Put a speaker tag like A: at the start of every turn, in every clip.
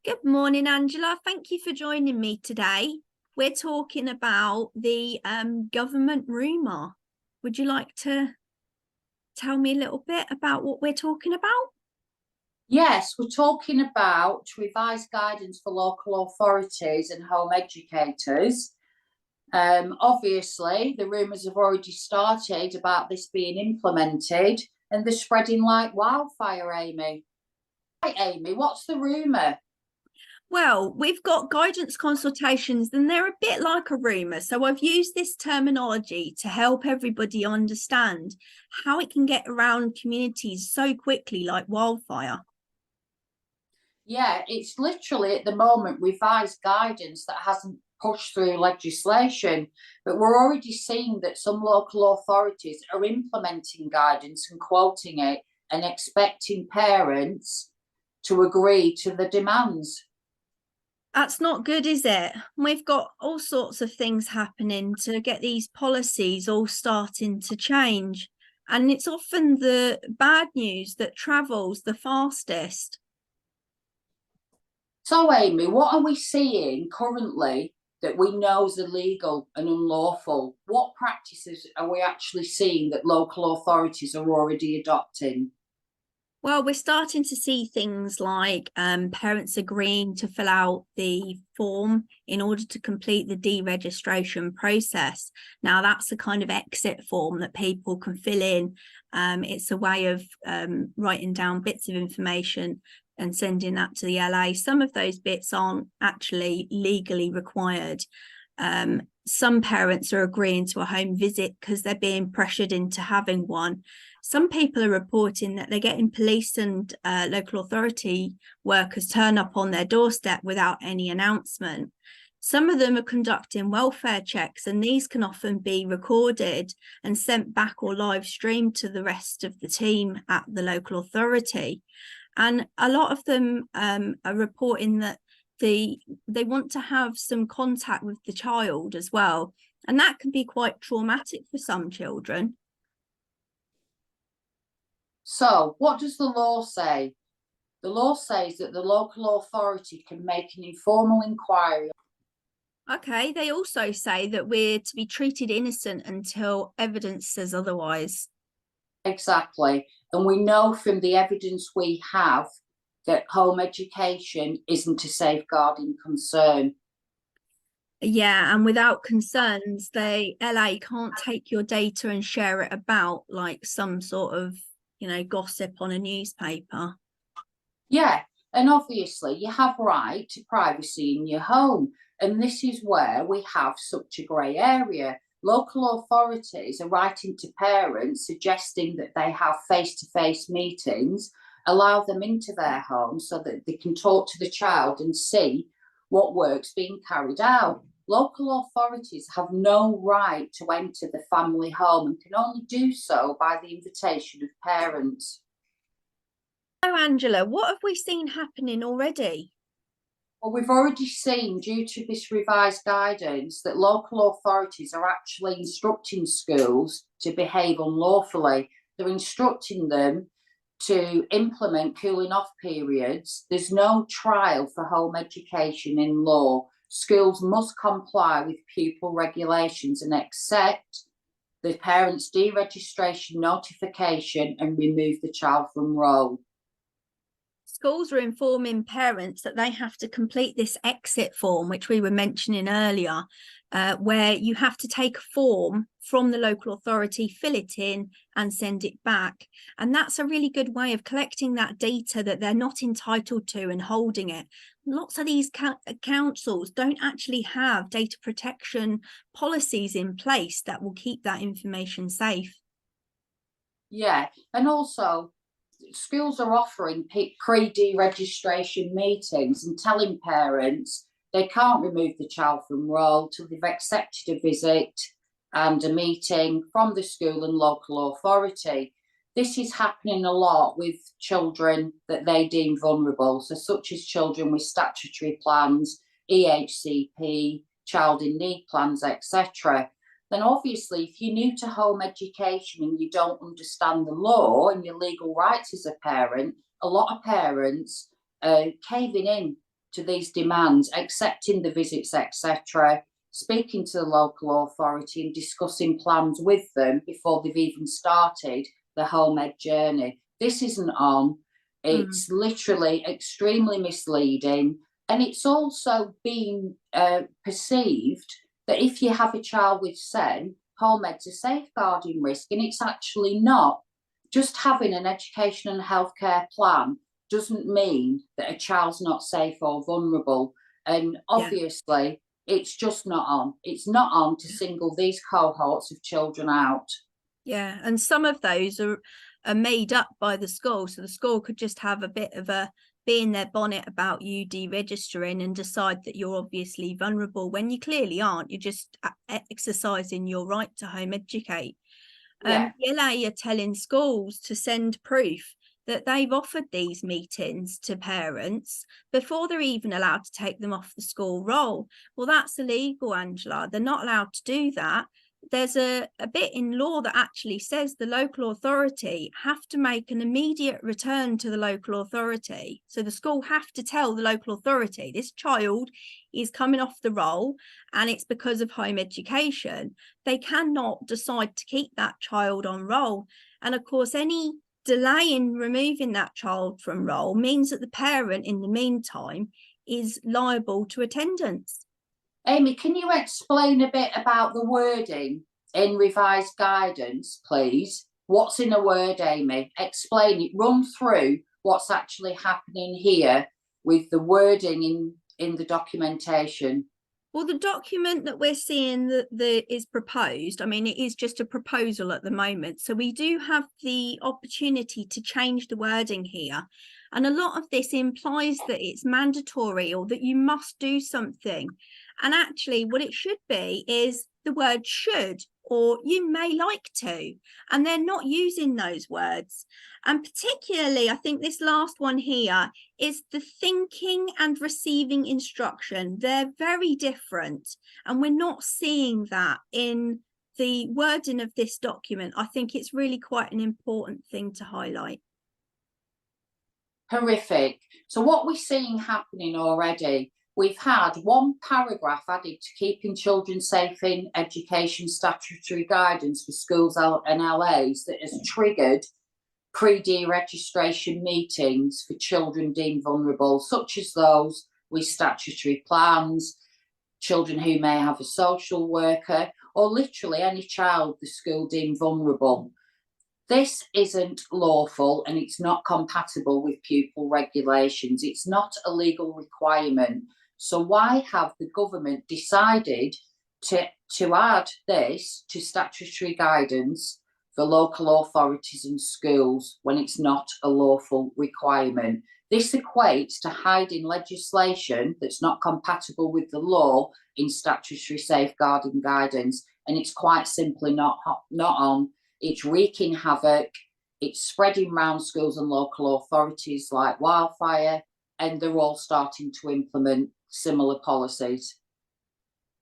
A: Good morning, Angela. Thank you for joining me today. We're talking about the government rumour. Would you like to tell me a little bit about what we're talking about?
B: Yes, we're talking about revised guidance for local authorities and home educators. Obviously, the rumours have already started about this being implemented and they're spreading like wildfire, Amy. Right, Amy, what's the rumour?
A: Well, we've got guidance consultations, and they're a bit like a rumour. So I've used this terminology to help everybody understand how it can get around communities so quickly, like wildfire.
B: Yeah, it's literally at the moment revised guidance that hasn't pushed through legislation, but we're already seeing that some local authorities are implementing guidance and quoting it and expecting parents to agree to the demands.
A: That's not good, is it? We've got all sorts of things happening to get these policies all starting to change. And it's often the bad news that travels the fastest.
B: So, Amy, what are we seeing currently that we know is illegal and unlawful? What practices are we actually seeing that local authorities are already adopting?
A: Well, we're starting to see things like parents agreeing to fill out the form in order to complete the deregistration process. Now, that's a kind of exit form that people can fill in. It's a way of writing down bits of information and sending that to the LA. Some of those bits aren't actually legally required. Some parents are agreeing to a home visit because they're being pressured into having one. Some people are reporting that they're getting police and local authority workers turn up on their doorstep without any announcement. Some of them are conducting welfare checks, and these can often be recorded and sent back or live streamed to the rest of the team at the local authority. And a lot of them are reporting that they want to have some contact with the child as well. And that can be quite traumatic for some children.
B: So, what does the law say? The law says that the local authority can make an informal inquiry.
A: Okay, they also say that we're to be treated innocent until evidence says otherwise.
B: Exactly. And we know from the evidence we have that home education isn't a safeguarding concern.
A: Yeah, and without concerns, they LA can't take your data and share it about like some sort of, gossip on a newspaper.
B: Yeah, and obviously you have right to privacy in your home. And this is where we have such a grey area. Local authorities are writing to parents suggesting that they have face-to-face meetings, allow them into their home so that they can talk to the child and see what work's being carried out. Local authorities have no right to enter the family home and can only do so by the invitation of parents.
A: So, Angela, what have we seen happening already?
B: Well, we've already seen, due to this revised guidance, that local authorities are actually instructing schools to behave unlawfully. They're instructing them to implement cooling off periods. There's no trial for home education in law. Schools must comply with pupil regulations and accept the parent's deregistration notification and remove the child from roll.
A: Schools are informing parents that they have to complete this exit form, which we were mentioning earlier, where you have to take a form from the local authority, fill it in and send it back. And that's a really good way of collecting that data that they're not entitled to and holding it. Lots of these councils don't actually have data protection policies in place that will keep that information safe.
B: Yeah, and also schools are offering pre-deregistration meetings and telling parents they can't remove the child from roll till they've accepted a visit and a meeting from the school and local authority. This is happening a lot with children that they deem vulnerable, so such as children with statutory plans, EHCP, child in need plans, etc. Then obviously, if you're new to home education and you don't understand the law and your legal rights as a parent, a lot of parents are caving in to these demands, accepting the visits, etc., speaking to the local authority and discussing plans with them before they've even started the home ed journey. This isn't on. It's literally extremely misleading. And it's also been perceived that if you have a child with SEN, home ed's a safeguarding risk, and it's actually not. Just having an education and healthcare plan doesn't mean that a child's not safe or vulnerable. And obviously, it's just not on. It's not on to single these cohorts of children out.
A: Yeah, and some of those are made up by the school. So the school could just have a bit of a be in their bonnet about you deregistering and decide that you're obviously vulnerable when you clearly aren't. You're just exercising your right to home educate. The LA are telling schools to send proof that they've offered these meetings to parents before they're even allowed to take them off the school roll. Well, that's illegal, Angela. They're not allowed to do that. There's a bit in law that actually says the local authority have to make an immediate return to the local authority. So the school have to tell the local authority, this child is coming off the roll and it's because of home education. They cannot decide to keep that child on roll. And of course, any delay in removing that child from roll means that the parent in the meantime is liable to attendance.
B: Amy, can you explain a bit about the wording in revised guidance, please? What's in a word, Amy? Explain it. Run through what's actually happening here with the wording in the documentation.
A: Well, the document that we're seeing that is proposed, I mean, it is just a proposal at the moment. So we do have the opportunity to change the wording here. And a lot of this implies that it's mandatory or that you must do something. And actually what it should be is the word should, or you may like to, and they're not using those words. And particularly, I think this last one here is the thinking and receiving instruction. They're very different, and we're not seeing that in the wording of this document. I think it's really quite an important thing to highlight.
B: Horrific. So what we're seeing happening already, we've had one paragraph added to keeping children safe in education statutory guidance for schools and LAs that has triggered pre-deregistration meetings for children deemed vulnerable, such as those with statutory plans, children who may have a social worker, or literally any child the school deemed vulnerable. This isn't lawful and it's not compatible with pupil regulations. It's not a legal requirement. So why have the government decided to add this to statutory guidance for local authorities and schools when it's not a lawful requirement? This equates to hiding legislation that's not compatible with the law in statutory safeguarding guidance, and it's quite simply not on. It's wreaking havoc. It's spreading around schools and local authorities like wildfire, and they're all starting to implement similar policies.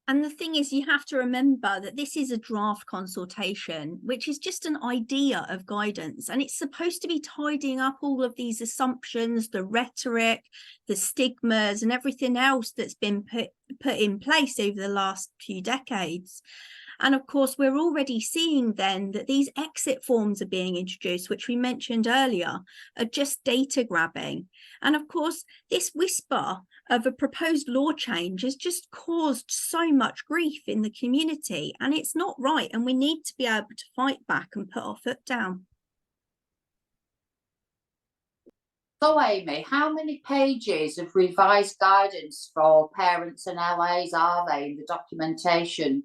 A: And the thing is, you have to remember that this is a draft consultation, which is just an idea of guidance. And it's supposed to be tidying up all of these assumptions, the rhetoric, the stigmas, and everything else that's been put in place over the last few decades. And of course, we're already seeing then that these exit forms are being introduced, which we mentioned earlier, are just data grabbing. And of course, this whisper of a proposed law change has just caused so much grief in the community, and it's not right. And we need to be able to fight back and put our foot down.
B: So, Amy, how many pages of revised guidance for parents and LAs are they in the documentation?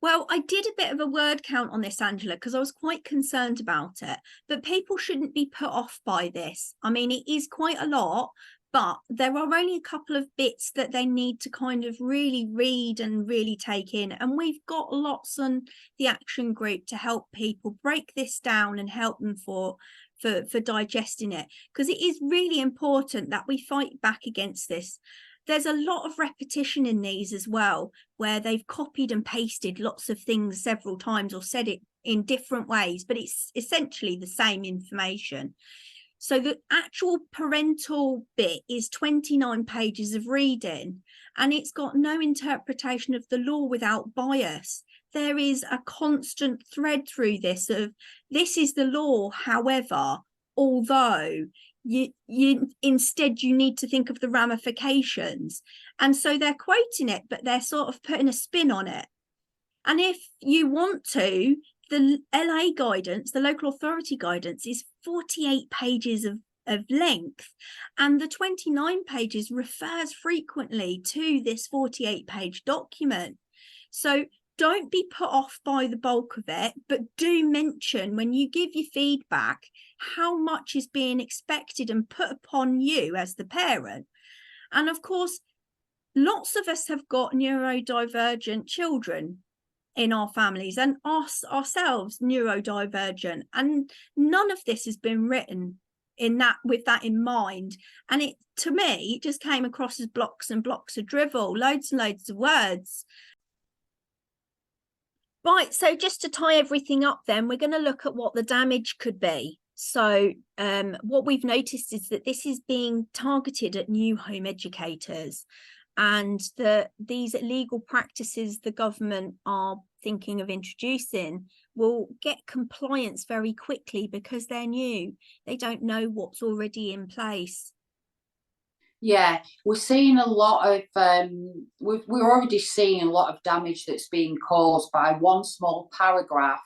A: Well, I did a bit of a word count on this, Angela, because I was quite concerned about it. But people shouldn't be put off by this. I mean, it is quite a lot, but there are only a couple of bits that they need to kind of really read and really take in. And we've got lots on the action group to help people break this down and help them for digesting it, because it is really important that we fight back against this. There's a lot of repetition in these as well, where they've copied and pasted lots of things several times or said it in different ways, but it's essentially the same information. So the actual parental bit is 29 pages of reading, and it's got no interpretation of the law without bias. There is a constant thread through this of this is the law, however, although you instead you need to think of the ramifications. And so they're quoting it, but they're sort of putting a spin on it. And if you want to, the LA guidance, the local authority guidance, is 48 pages of length, and the 29 pages refers frequently to this 48-page document. So don't be put off by the bulk of it, but do mention when you give your feedback how much is being expected and put upon you as the parent. And of course, lots of us have got neurodivergent children in our families, and ourselves neurodivergent, and none of this has been written in that with that in mind. And it, to me, it just came across as blocks and blocks of drivel, loads and loads of words. Right, so just to tie everything up then, we're going to look at what the damage could be. So what we've noticed is that this is being targeted at new home educators, and that these illegal practices the government are thinking of introducing will get compliance very quickly because they're new. They don't know what's already in place.
B: Yeah, we're seeing a lot of we're already seeing a lot of damage that's being caused by one small paragraph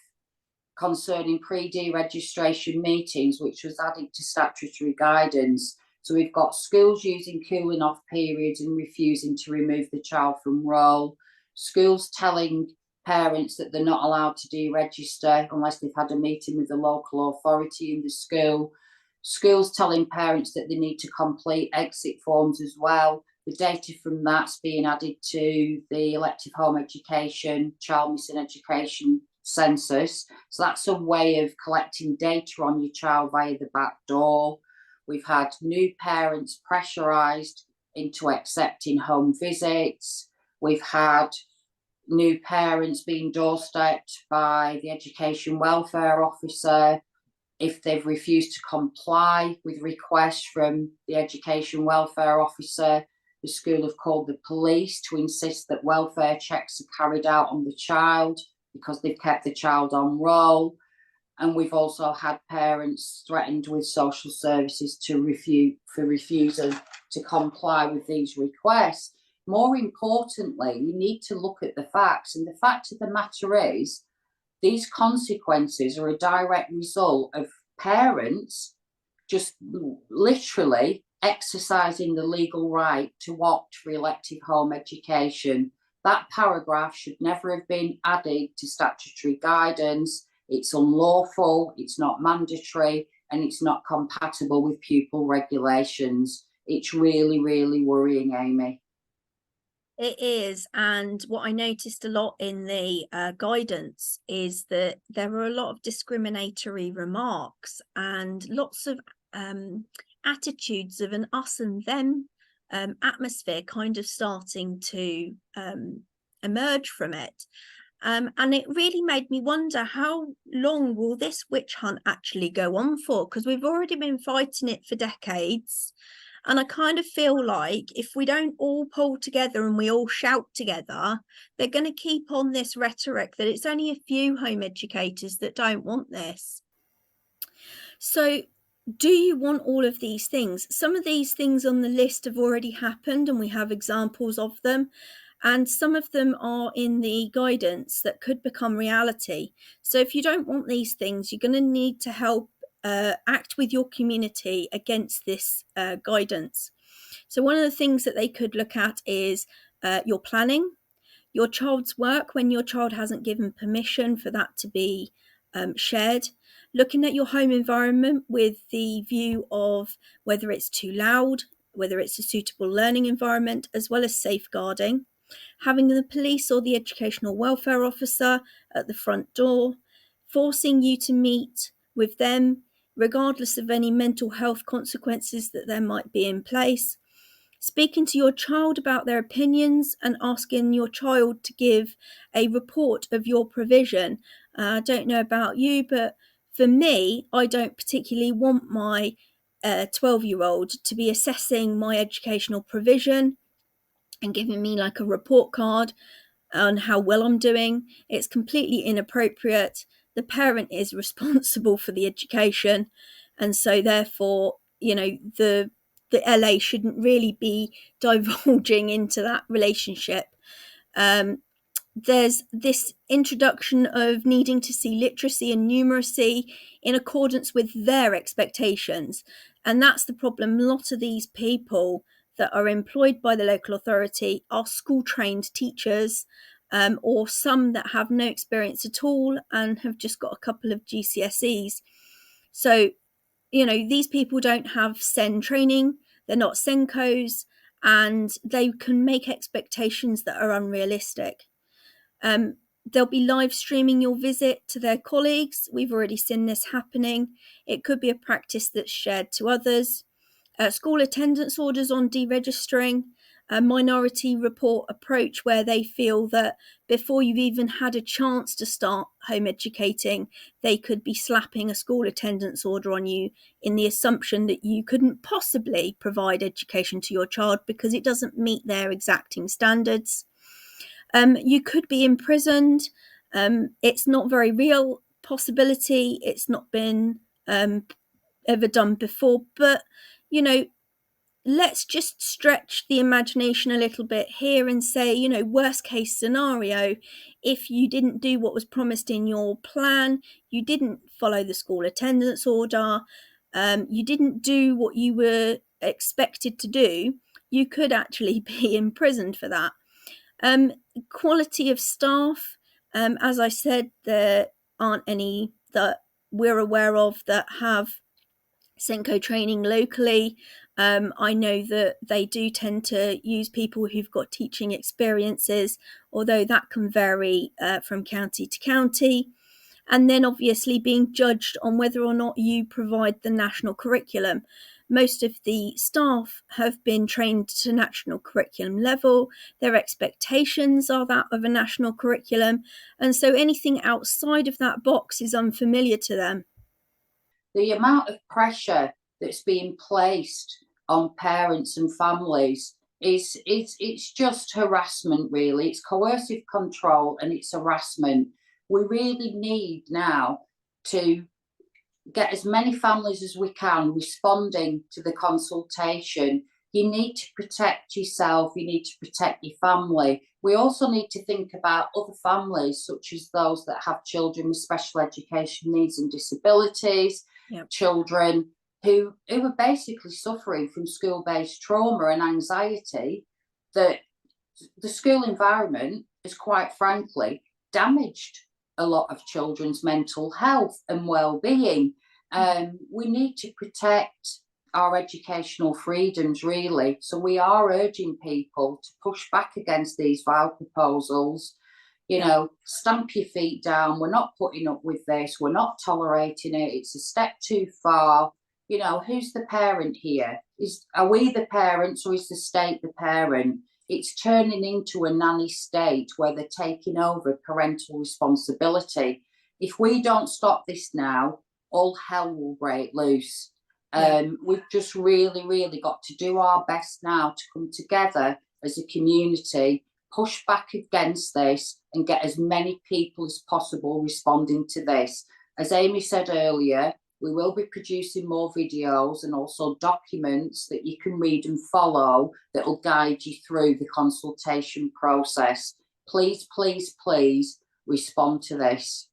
B: concerning pre-deregistration meetings, which was added to statutory guidance. So we've got schools using cooling off periods and refusing to remove the child from roll, schools telling parents that they're not allowed to deregister unless they've had a meeting with the local authority in the school, schools telling parents that they need to complete exit forms as well. The data from that's being added to the elective home education, child missing education census. So that's a way of collecting data on your child via the back door. We've had new parents pressurised into accepting home visits. We've had new parents being doorstepped by the education welfare officer if they've refused to comply with requests from the education welfare officer. The school have called the police to insist that welfare checks are carried out on the child because they've kept the child on roll. And we've also had parents threatened with social services to refusal to comply with these requests. More importantly, you need to look at the facts. And the fact of the matter is, these consequences are a direct result of parents just literally exercising the legal right to opt for elective home education. That paragraph should never have been added to statutory guidance. It's unlawful, it's not mandatory, and it's not compatible with pupil regulations. It's really, really worrying, Amy.
A: It is. And what I noticed a lot in the guidance is that there were a lot of discriminatory remarks and lots of attitudes of an us and them atmosphere kind of starting to emerge from it. And it really made me wonder, how long will this witch hunt actually go on for? Because we've already been fighting it for decades. And I kind of feel like if we don't all pull together and we all shout together, they're going to keep on this rhetoric that it's only a few home educators that don't want this. So do you want all of these things? Some of these things on the list have already happened and we have examples of them. And some of them are in the guidance that could become reality. So if you don't want these things, you're going to need to help act with your community against this guidance. So one of the things that they could look at is your planning, your child's work when your child hasn't given permission for that to be shared, looking at your home environment with the view of whether it's too loud, whether it's a suitable learning environment, as well as safeguarding, having the police or the educational welfare officer at the front door, forcing you to meet with them, regardless of any mental health consequences that there might be in place, speaking to your child about their opinions and asking your child to give a report of your provision. I don't know about you, but for me, I don't particularly want my a 12-year-old to be assessing my educational provision and giving me like a report card on how well I'm doing. It's completely inappropriate. The parent is responsible for the education, and so therefore, the LA shouldn't really be divulging into that relationship. There's this introduction of needing to see literacy and numeracy in accordance with their expectations. And that's the problem. A lot of these people that are employed by the local authority are school trained teachers, or some that have no experience at all and have just got a couple of GCSEs. So, these people don't have SEN training, they're not SENCOs, and they can make expectations that are unrealistic. They'll be live streaming your visit to their colleagues. We've already seen this happening. It could be a practice that's shared to others. School attendance orders on deregistering, a minority report approach where they feel that before you've even had a chance to start home educating, they could be slapping a school attendance order on you in the assumption that you couldn't possibly provide education to your child because it doesn't meet their exacting standards. You could be imprisoned. It's not very real possibility. It's not been ever done before, but let's just stretch the imagination a little bit here and say, worst case scenario, if you didn't do what was promised in your plan, you didn't follow the school attendance order, you didn't do what you were expected to do, you could actually be imprisoned for that. Quality of staff, as I said, there aren't any that we're aware of that have SENCO training locally. I know that they do tend to use people who've got teaching experiences, although that can vary from county to county. And then obviously being judged on whether or not you provide the national curriculum. Most of the staff have been trained to national curriculum level. Their expectations are that of a national curriculum. And so anything outside of that box is unfamiliar to them.
B: The amount of pressure that's being placed on parents and families it's just harassment, really. It's coercive control and it's harassment. We really need now to get as many families as we can responding to the consultation. You need to protect yourself, you need to protect your family. We also need to think about other families, such as those that have children with special education needs and disabilities, children who are basically suffering from school-based trauma and anxiety, that the school environment has quite frankly damaged a lot of children's mental health and well-being. We need to protect our educational freedoms, really. So we are urging people to push back against these vile proposals. Stamp your feet down. We're not putting up with this. We're not tolerating it. It's a step too far. Who's the parent here? Are we the parents, or is the state the parent? It's turning into a nanny state where they're taking over parental responsibility. If we don't stop this now, all hell will break loose. We've just really, really got to do our best now to come together as a community, push back against this, and get as many people as possible responding to this. As Amy said earlier, we will be producing more videos and also documents that you can read and follow that will guide you through the consultation process. Please, please, please respond to this.